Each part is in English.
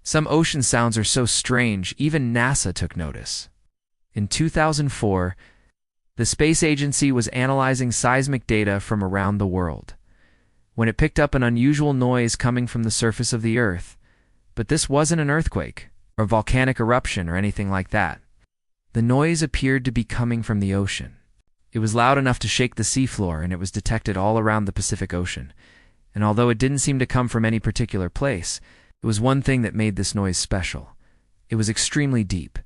Some ocean sounds are so strange, even NASA took notice. In 2004, the space agency was analyzing seismic data from around the world when it picked up an unusual noise coming from the surface of the Earth. But this wasn't an earthquake or volcanic eruption or anything like that. The noise appeared to be coming from the ocean. It was loud enough to shake the seafloor, and it was detected all around the Pacific Ocean. And although it didn't seem to come from any particular place, it was one thing that made this noise special. It was extremely deep,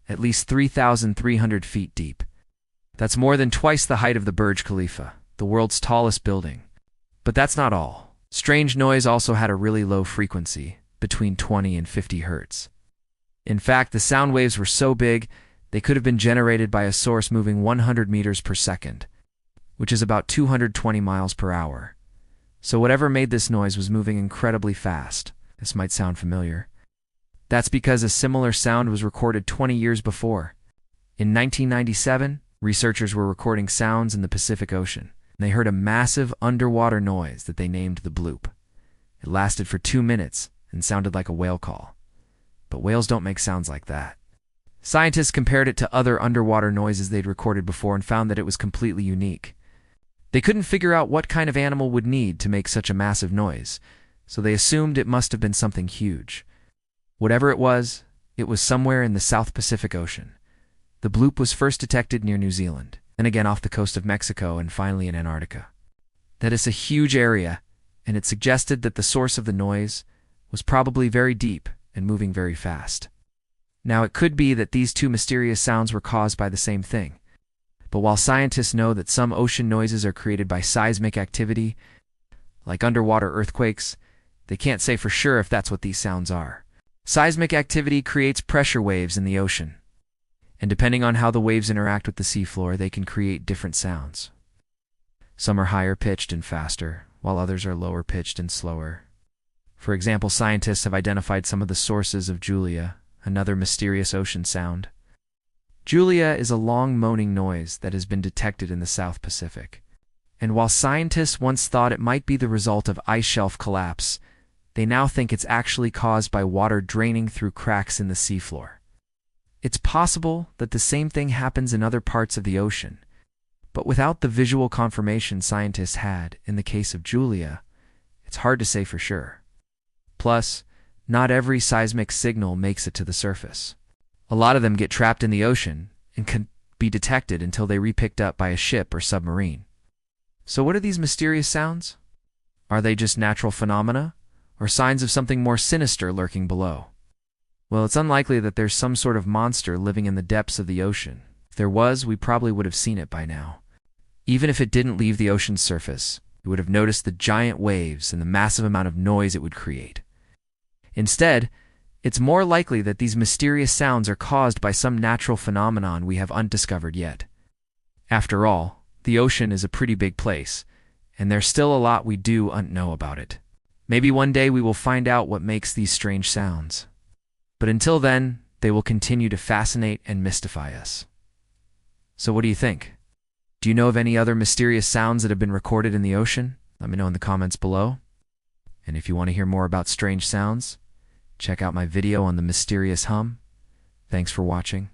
at least 3,300 feet deep. That's more than twice the height of the Burj Khalifa, the world's tallest building. But that's not all. Strange noise also had a really low frequency, between 20 and 50 hertz. In fact, the sound waves were so big, they could have been generated by a source moving 100 meters per second, which is about 220 miles per hour. So whatever made this noise was moving incredibly fast. This might sound familiar. That's because a similar sound was recorded 20 years before. In 1997, researchers were recording sounds in the Pacific Ocean, and they heard a massive underwater noise that they named the bloop. It lasted for 2 minutes and sounded like a whale call. But whales don't make sounds like that. Scientists compared it to other underwater noises they'd recorded before and found that it was completely unique. They couldn't figure out what kind of animal would need to make such a massive noise, so they assumed it must have been something huge. Whatever it was somewhere in the South Pacific Ocean. The bloop was first detected near New Zealand, then again off the coast of Mexico, and finally in Antarctica. That is a huge area, and it suggested that the source of the noise was probably very deep and moving very fast. Now, it could be that these two mysterious sounds were caused by the same thing. But while scientists know that some ocean noises are created by seismic activity, like underwater earthquakes, they can't say for sure if that's what these sounds are. Seismic activity creates pressure waves in the ocean, and depending on how the waves interact with the seafloor, they can create different sounds. Some are higher pitched and faster, while others are lower pitched and slower. For example, scientists have identified some of the sources of Julia, another mysterious ocean sound. Julia is a long moaning noise that has been detected in the South Pacific. And while scientists once thought it might be the result of ice shelf collapse, they now think it's actually caused by water draining through cracks in the seafloor. It's possible that the same thing happens in other parts of the ocean, but without the visual confirmation scientists had in the case of Julia, it's hard to say for sure. Plus, not every seismic signal makes it to the surface. A lot of them get trapped in the ocean and can be detected until they re-picked up by a ship or submarine. So what are these mysterious sounds? Are they just natural phenomena, or signs of something more sinister lurking below? Well, it's unlikely that there's some sort of monster living in the depths of the ocean. If there was, we probably would have seen it by now. Even if it didn't leave the ocean's surface, we would have noticed the giant waves and the massive amount of noise it would create. Instead, it's more likely that these mysterious sounds are caused by some natural phenomenon we have undiscovered yet. After all, the ocean is a pretty big place, and there's still a lot we don't know about it. Maybe one day we will find out what makes these strange sounds. But until then, they will continue to fascinate and mystify us. So what do you think? Do you know of any other mysterious sounds that have been recorded in the ocean? Let me know in the comments below. And if you want to hear more about strange sounds, check out my video on the mysterious hum. Thanks for watching.